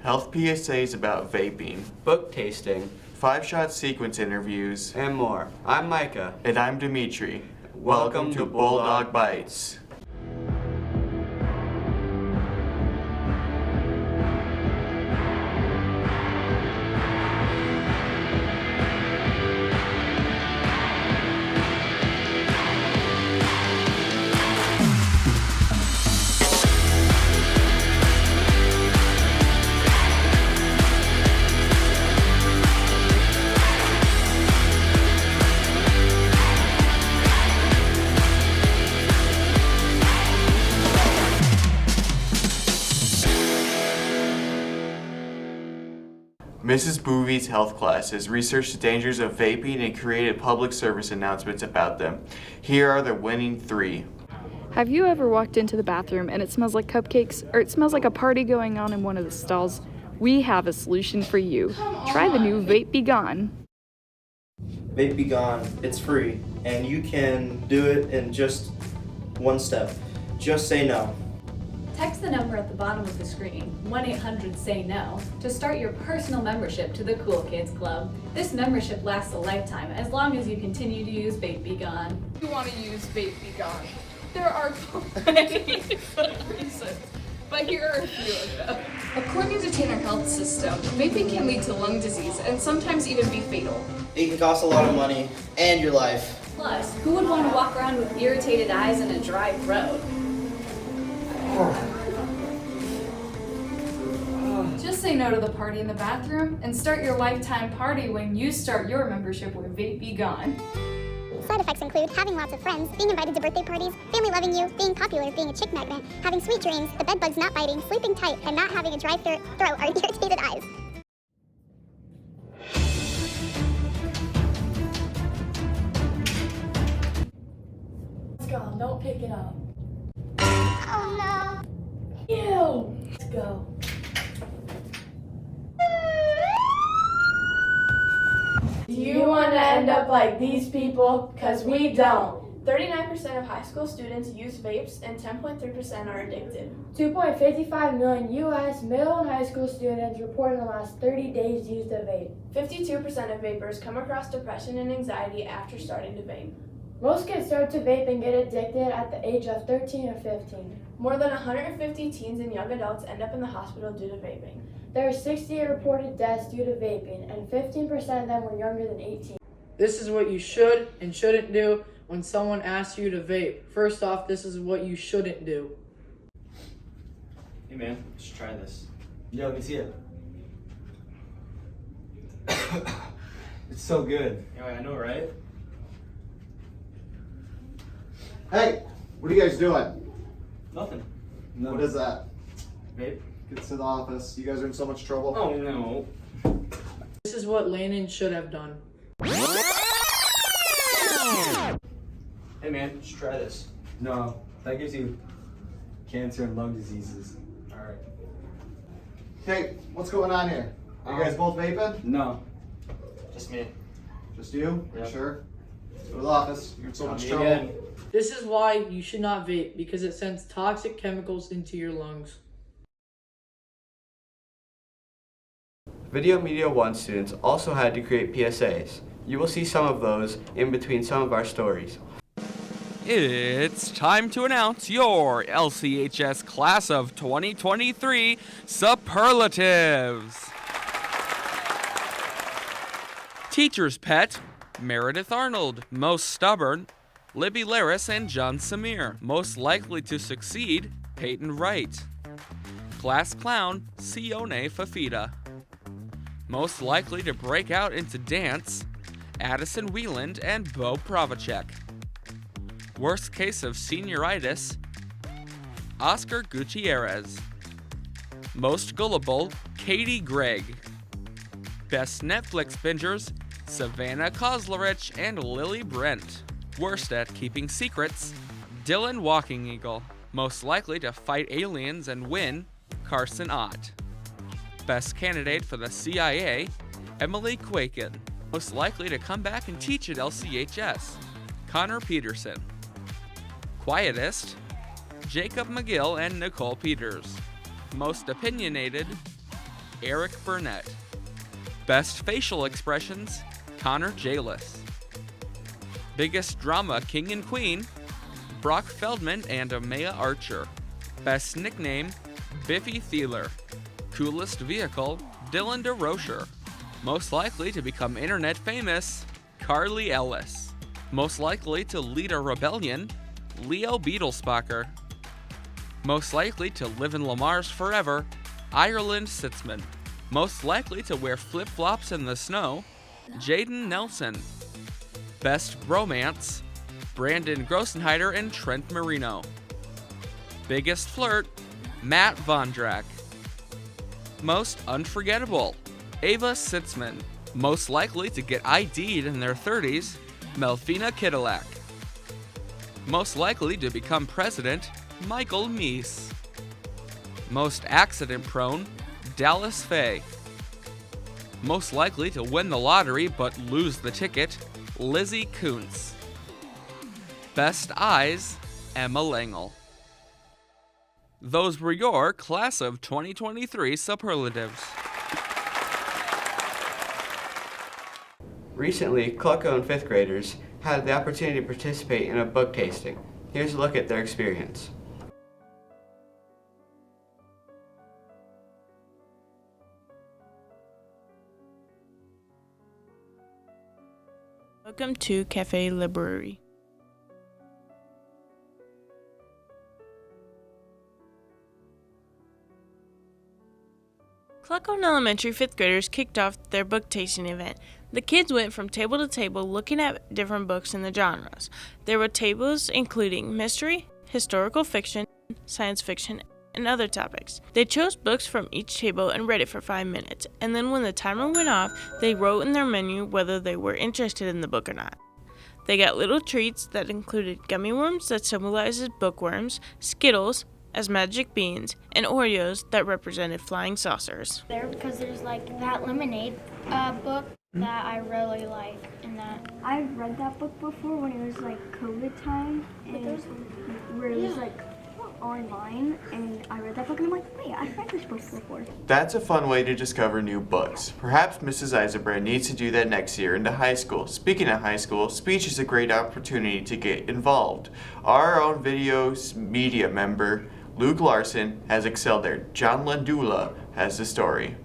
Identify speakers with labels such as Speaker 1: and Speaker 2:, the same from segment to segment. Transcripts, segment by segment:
Speaker 1: health PSAs about vaping,
Speaker 2: book tasting,
Speaker 1: 5-shot sequence interviews,
Speaker 2: and more. I'm Micah.
Speaker 1: and I'm Dimitri.
Speaker 2: Welcome to
Speaker 1: Bulldog Bites. Mrs. Boovy's health class has researched the dangers of vaping and created public service announcements about them. Here are the winning 3.
Speaker 3: Have you ever walked into the bathroom and it smells like cupcakes, or it smells like a party going on in one of the stalls? We have a solution for you. Try the new Vape Be Gone.
Speaker 4: Vape Be Gone, it's free, and you can do it in just one step. Just say no.
Speaker 5: Text the number at the bottom of the screen, 1-800-SAY-NO, to start your personal membership to the Cool Kids Club. This membership lasts a lifetime, as long as you continue to use Vape Be Gone.
Speaker 6: You want to use Vape Be Gone. There are plenty of reasons, but here are a few of them. According to Tanner Health System, vaping can lead to lung disease and sometimes even be fatal.
Speaker 4: It can cost a lot of money and your life.
Speaker 5: Plus, who would want to walk around with irritated eyes and a dry throat?
Speaker 6: Just say no to the party in the bathroom and start your lifetime party when you start your membership with Vape Be Gone.
Speaker 7: Side effects include having lots of friends, being invited to birthday parties, family loving you, being popular, being a chick magnet, having sweet dreams, the bed bugs not biting, sleeping tight, and not having a dry throat or irritated eyes.
Speaker 6: Let's go, don't pick it up.
Speaker 7: Oh no.
Speaker 6: Ew! Let's go.
Speaker 8: Do you want to end up like these people? Because we don't. 39% of high school students use vapes and 10.3% are addicted.
Speaker 9: 2.55 million U.S. middle and high school students report in the last 30 days used a vape.
Speaker 8: 52% of vapers come across depression and anxiety after starting to vape.
Speaker 9: Most kids start to vape and get addicted at the age of 13 or 15.
Speaker 8: More than 150 teens and young adults end up in the hospital due to vaping.
Speaker 9: There are 68 reported deaths due to vaping, and 15% of them were younger than 18.
Speaker 10: This is what you should and shouldn't do when someone asks you to vape. First off, this is what you shouldn't do.
Speaker 4: Hey man, let's try this.
Speaker 2: Yo, let me see it. It's so good.
Speaker 4: Yeah, I know, right?
Speaker 11: Hey, what are you guys doing?
Speaker 4: Nothing.
Speaker 11: What is that?
Speaker 4: Vape?
Speaker 11: Get to the office. You guys are in so much trouble.
Speaker 4: Oh no.
Speaker 10: This is what Landon should have done.
Speaker 4: Hey man, let's try this.
Speaker 2: No, that gives you cancer and lung diseases.
Speaker 4: Alright.
Speaker 11: Hey, what's going on here? Are you guys both vaping?
Speaker 2: No.
Speaker 4: Just me.
Speaker 11: Just you? Are
Speaker 4: Yep.
Speaker 11: you sure? Let's go to the office. You're in so much
Speaker 4: Me
Speaker 11: trouble.
Speaker 4: again.
Speaker 10: This is why you should not vape, because it sends toxic chemicals into your lungs.
Speaker 2: Video Media 1 students also had to create PSAs. You will see some of those in between some of our stories.
Speaker 12: It's time to announce your LCHS Class of 2023 Superlatives. Teacher's Pet, Meredith Arnold. Most Stubborn, Libby Laris and John Samir. Most Likely to Succeed, Peyton Wright. Class Clown, Sione Fafita. Most Likely to Break Out into Dance, Addison Wieland and Bo Provacek. Worst Case of Senioritis, Oscar Gutierrez. Most Gullible, Katie Gregg. Best Netflix Bingers, Savannah Kozlerich and Lily Brent. Worst at Keeping Secrets, Dylan Walking Eagle. Most Likely to Fight Aliens and Win, Carson Ott. Best Candidate for the CIA, Emily Quakin. Most Likely to Come Back and Teach at LCHS, Connor Peterson. Quietest, Jacob McGill and Nicole Peters. Most Opinionated, Eric Burnett. Best facial expressions, Connor Jalis. Biggest drama king and queen, Brock Feldman and Amaya Archer. Best nickname, Biffy Thieler. Coolest vehicle, Dylan DeRocher. Most likely to become internet famous, Carly Ellis. Most likely to lead a rebellion, Leo Beetlespacher. Most likely to live in Lamar's forever, Ireland Sitzman. Most likely to wear flip-flops in the snow, Jaden Nelson. Best bromance, Brandon Grossenheider and Trent Marino. Biggest flirt, Matt Vondrak. Most unforgettable, Ava Sitzman. Most likely to get ID'd in their 30s, Melfina Kitalak. Most likely to become president, Michael Meese. Most accident-prone, Dallas Faye. Most likely to win the lottery but lose the ticket, Lizzie Kuntz. Best eyes, Emma Langle. Those were your Class of 2023 Superlatives.
Speaker 2: Recently, Kluckhohn 5th graders had the opportunity to participate in a book tasting. Here's a look at their experience.
Speaker 13: Welcome to Cafe Library. Kluckhohn Elementary 5th graders kicked off their book tasting event. The kids went from table to table looking at different books in the genres. There were tables including mystery, historical fiction, science fiction, and other topics. They chose books from each table and read it for 5 minutes, and then when the timer went off, they wrote in their menu whether they were interested in the book or not. They got little treats that included gummy worms that symbolizes bookworms, Skittles as magic beans, and Oreos that represented flying saucers.
Speaker 9: There because there's like that lemonade book that I really like, and that
Speaker 14: I've read that book before when it was like COVID time, and where it was like online, and I read that book and I'm like, wait, I've read this book before.
Speaker 1: That's a fun way to discover new books. Perhaps Mrs. Eisenbrand needs to do that next year into high school. Speaking of high school, speech is a great opportunity to get involved. Our own video media member, Luke Larson, has excelled there. John Landula has the story.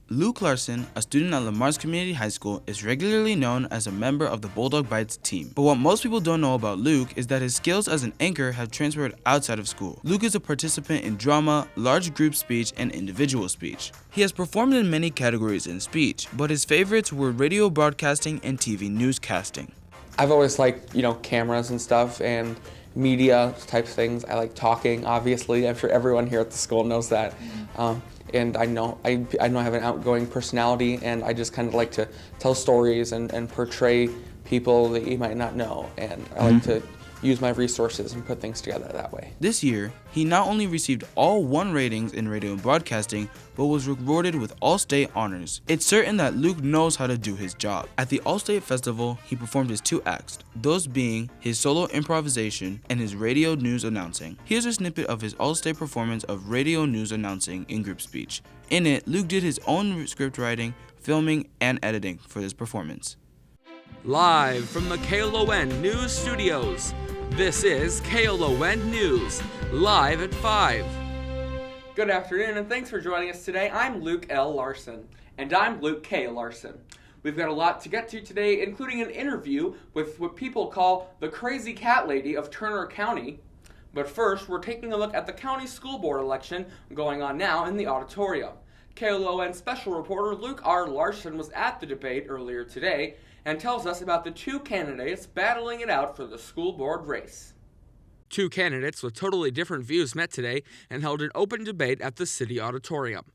Speaker 15: Luke Larson, a student at Lamar's Community High School, is regularly known as a member of the Bulldog Bites team. But what most people don't know about Luke is that his skills as an anchor have transferred outside of school. Luke is a participant in drama, large group speech, and individual speech. He has performed in many categories in speech, but his favorites were radio broadcasting and TV newscasting.
Speaker 16: I've always liked, cameras and stuff and media type things. I like talking, obviously. I'm sure everyone here at the school knows that. And I know I have an outgoing personality, and I just kind of like to tell stories and portray people that you might not know. And I like to use my resources and put things together that way.
Speaker 15: This year, he not only received all 1 ratings in radio and broadcasting, but was rewarded with All-State honors. It's certain that Luke knows how to do his job. At the All-State Festival, he performed his 2 acts, those being his solo improvisation and his radio news announcing. Here's a snippet of his All-State performance of radio news announcing in group speech. In it, Luke did his own script writing, filming, and editing for this performance.
Speaker 12: Live from the KLON News Studios, this is KLON News, live at 5.
Speaker 17: Good afternoon, and thanks for joining us today. I'm Luke L. Larson.
Speaker 12: And I'm Luke K. Larson. We've got a lot to get to today, including an interview with what people call the crazy cat lady of Turner County. But first, we're taking a look at the county school board election going on now in the auditorium. KLON special reporter Luke R. Larson was at the debate earlier today and tells us about the 2 candidates battling it out for the school board race. 2 candidates with totally different views met today and held an open debate at the city auditorium.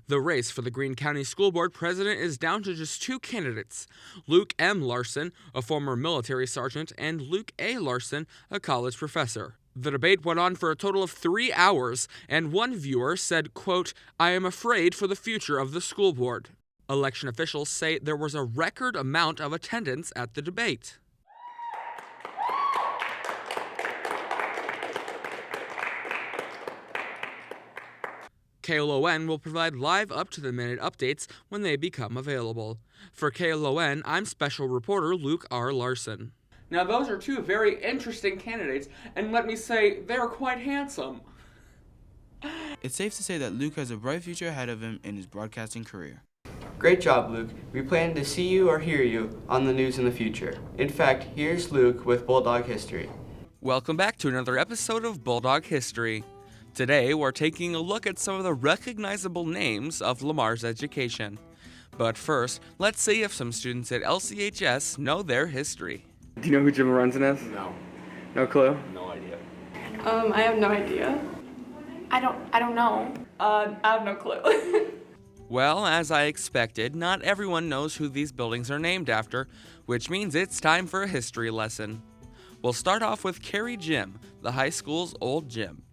Speaker 12: The race for the Greene County School Board president is down to just 2 candidates, Luke M. Larson, a former military sergeant, and Luke A. Larson, a college professor. The debate went on for a total of 3 hours, and one viewer said, quote, "I am afraid for the future of the school board." Election officials say there was a record amount of attendance at the debate. KLON will provide live up-to-the-minute updates when they become available. For KLON, I'm Special Reporter Luke R. Larson.
Speaker 17: Now those are two very interesting candidates, and let me say, they're quite handsome.
Speaker 15: It's safe to say that Luke has a bright future ahead of him in his broadcasting career.
Speaker 2: Great job, Luke. We plan to see you or hear you on the news in the future. In fact, here's Luke with Bulldog History.
Speaker 12: Welcome back to another episode of Bulldog History. Today, we're taking a look at some of the recognizable names of Lamar's education. But first, let's see if some students at LCHS know their history.
Speaker 17: Do you know who Jim Lorenzen is?
Speaker 18: No.
Speaker 17: No clue?
Speaker 18: No idea.
Speaker 6: I have no idea. I don't know. I have no clue.
Speaker 12: Well, as I expected, not everyone knows who these buildings are named after, which means it's time for a history lesson. We'll start off with Carey Gym, the high school's old gym.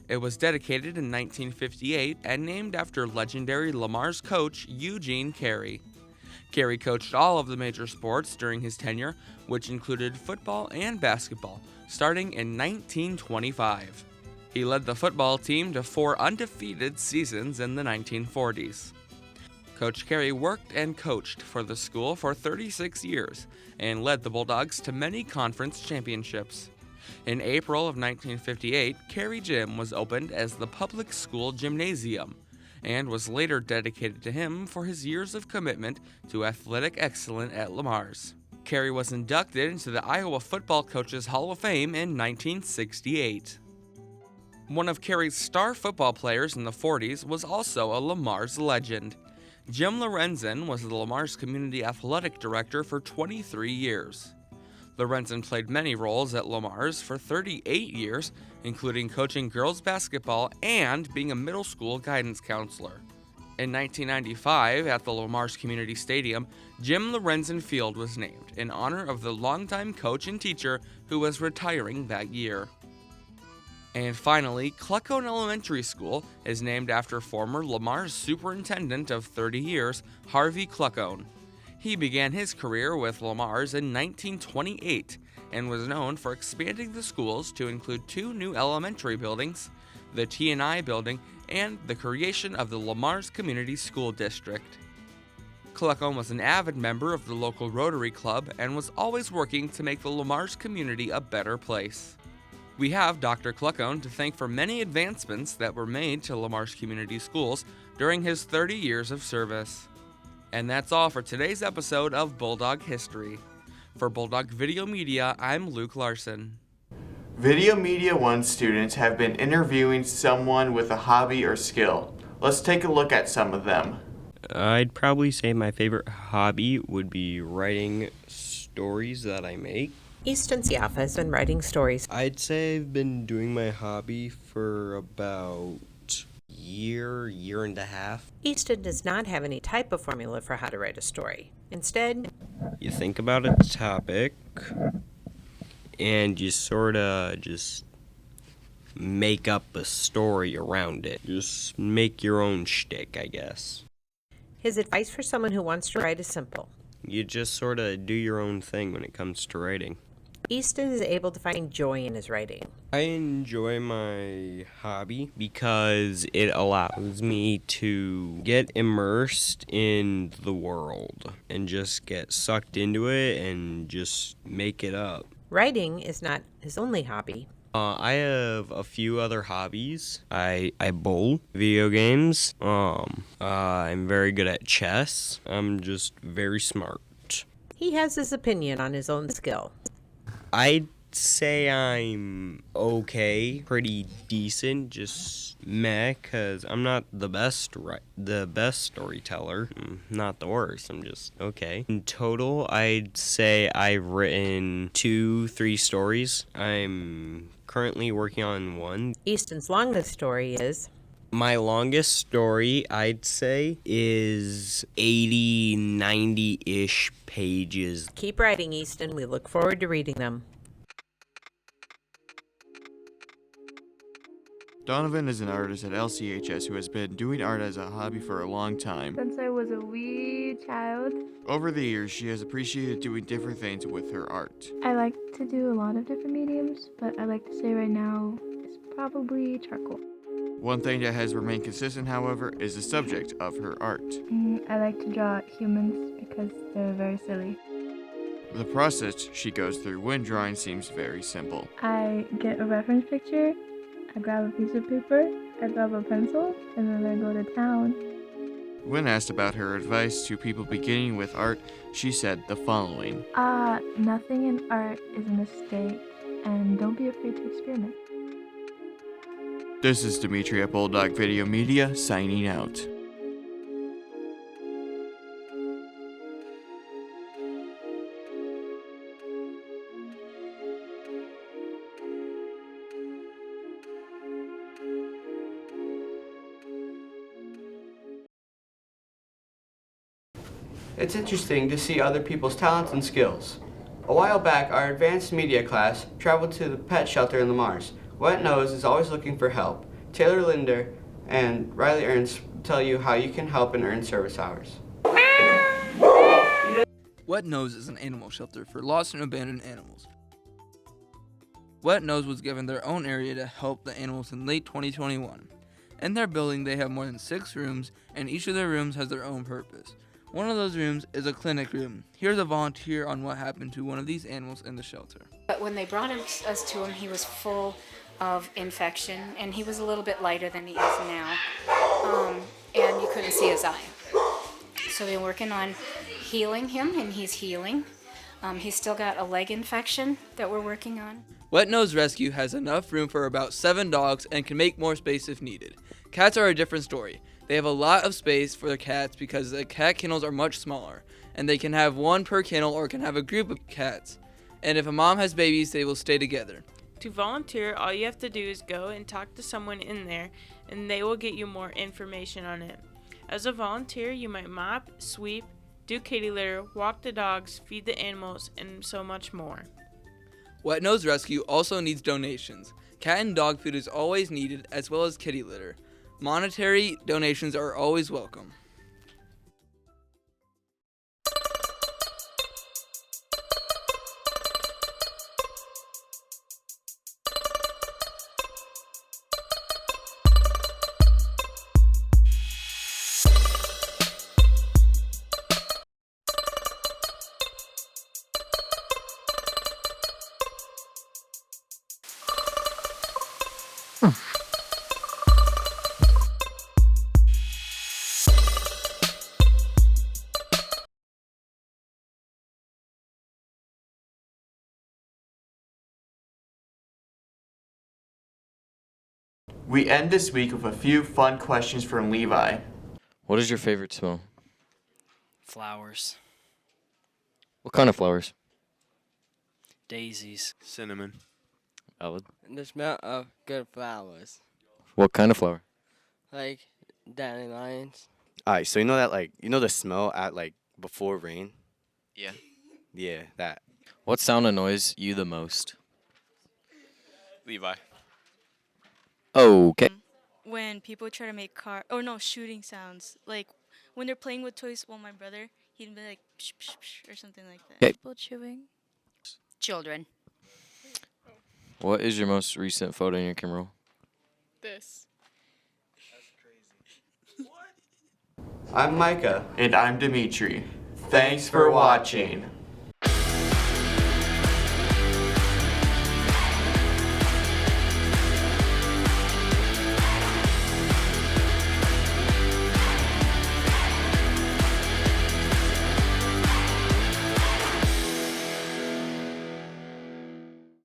Speaker 12: It was dedicated in 1958 and named after legendary Lamar's coach, Eugene Carey. Carey coached all of the major sports during his tenure, which included football and basketball, starting in 1925. He led the football team to 4 undefeated seasons in the 1940s. Coach Carey worked and coached for the school for 36 years and led the Bulldogs to many conference championships. In April of 1958, Carey Gym was opened as the public school gymnasium and was later dedicated to him for his years of commitment to athletic excellence at Lamar's. Carey was inducted into the Iowa Football Coaches Hall of Fame in 1968. One of Carey's star football players in the 40s was also a Lamar's legend. Jim Lorenzen was the Lamar's community athletic director for 23 years. Lorenzen played many roles at Lamar's for 38 years, including coaching girls basketball and being a middle school guidance counselor. In 1995, at the Lamar's Community Stadium, Jim Lorenzen Field was named in honor of the longtime coach and teacher who was retiring that year. And finally, Kluckhohn Elementary School is named after former Lamar's superintendent of 30 years, Harvey Kluckhohn. He began his career with Lamar's in 1928 and was known for expanding the schools to include 2 new elementary buildings, the T&I building, and the creation of the Lamar's Community School District. Kluckhohn was an avid member of the local Rotary Club and was always working to make the Lamar's community a better place. We have Dr. Kluckhohn to thank for many advancements that were made to Lamar's community schools during his 30 years of service. And that's all for today's episode of Bulldog History. For Bulldog Video Media, I'm Luke Larson.
Speaker 1: Video Media 1 students have been interviewing someone with a hobby or skill. Let's take a look at some of them.
Speaker 18: I'd probably say my favorite hobby would be writing stories that I make.
Speaker 19: Easton Siafa has been writing stories.
Speaker 18: I'd say I've been doing my hobby for about year and a half.
Speaker 19: Easton does not have any type of formula for how to write a story. Instead,
Speaker 18: You think about a topic and you sort of just make up a story around it. Just make your own shtick, I guess.
Speaker 19: his advice for someone who wants to write is simple.
Speaker 18: You just sort of do your own thing when it comes to writing.
Speaker 19: Easton is able to find joy in his writing.
Speaker 18: I enjoy my hobby because it allows me to get immersed in the world and just get sucked into it and just make it up.
Speaker 19: Writing is not his only hobby.
Speaker 18: I have a few other hobbies. I bowl, video games. I'm very good at chess. I'm just very smart.
Speaker 19: He has his opinion on his own skill.
Speaker 18: I'd say I'm okay, pretty decent, just meh, because I'm not the best storyteller. I'm not the worst, I'm just okay. In total, I'd say I've written 2-3 stories. I'm currently working on one.
Speaker 19: Easton's longest story is...
Speaker 18: My longest story, I'd say, is 80, 90-ish pages.
Speaker 19: Keep writing, Easton. We look forward to reading them.
Speaker 1: Donovan is an artist at LCHS who has been doing art as a hobby for a long time.
Speaker 20: Since I was a wee child.
Speaker 1: Over the years, she has appreciated doing different things with her art.
Speaker 20: I like to do a lot of different mediums, but I like to say right now it's probably charcoal.
Speaker 1: One thing that has remained consistent, however, is the subject of her art.
Speaker 20: I like to draw humans because they're very silly.
Speaker 1: The process she goes through when drawing seems very simple.
Speaker 20: I get a reference picture, I grab a piece of paper, I grab a pencil, and then I go to town.
Speaker 1: When asked about her advice to people beginning with art, she said the following.
Speaker 20: Nothing in art is a mistake, and don't be afraid to experiment.
Speaker 1: This is Dimitri at Bulldog Video Media, signing out.
Speaker 2: It's interesting to see other people's talents and skills. A while back, our advanced media class traveled to the pet shelter in the Mars. Wet Nose is always looking for help. Taylor Linder and Riley Ernst tell you how you can help and earn service hours.
Speaker 15: Wet Nose is an animal shelter for lost and abandoned animals. Wet Nose was given their own area to help the animals in late 2021. In their building, they have more than 6 rooms, and each of their rooms has their own purpose. One of those rooms is a clinic room. Here's a volunteer on what happened to one of these animals in the shelter.
Speaker 21: But when they brought us to him, he was full of infection, and he was a little bit lighter than he is now, and you couldn't see his eye. So they're working on healing him, and he's healing. He's still got a leg infection that we're working on.
Speaker 15: Wet Nose Rescue has enough room for about 7 dogs and can make more space if needed. Cats are a different story. They have a lot of space for their cats because the cat kennels are much smaller, and they can have one per kennel or can have a group of cats. And if a mom has babies, they will stay together.
Speaker 13: To volunteer, all you have to do is go and talk to someone in there, and they will get you more information on it. As a volunteer, you might mop, sweep, do kitty litter, walk the dogs, feed the animals, and so much more.
Speaker 15: Wet Nose Rescue also needs donations. Cat and dog food is always needed, as well as kitty litter. Monetary donations are always welcome.
Speaker 1: We end this week with a few fun questions from Levi.
Speaker 22: What is your favorite smell?
Speaker 23: Flowers.
Speaker 22: What kind of flowers?
Speaker 23: Daisies.
Speaker 22: Cinnamon. Valid.
Speaker 24: The smell of good flowers.
Speaker 22: What kind of flower?
Speaker 24: Like dandelions.
Speaker 25: Alright, so you know that the smell at before rain?
Speaker 23: Yeah.
Speaker 25: Yeah, that.
Speaker 22: What sound annoys you the most?
Speaker 23: Levi.
Speaker 22: Okay.
Speaker 26: When people try to make shooting sounds. Like when they're playing with toys, my brother, he'd be like psh, psh, psh, or something like that.
Speaker 22: Okay.
Speaker 26: People chewing.
Speaker 21: Children.
Speaker 22: What is your most recent photo in your camera roll?
Speaker 6: This.
Speaker 2: I'm Micah.
Speaker 1: And I'm Dimitri. Thanks for watching.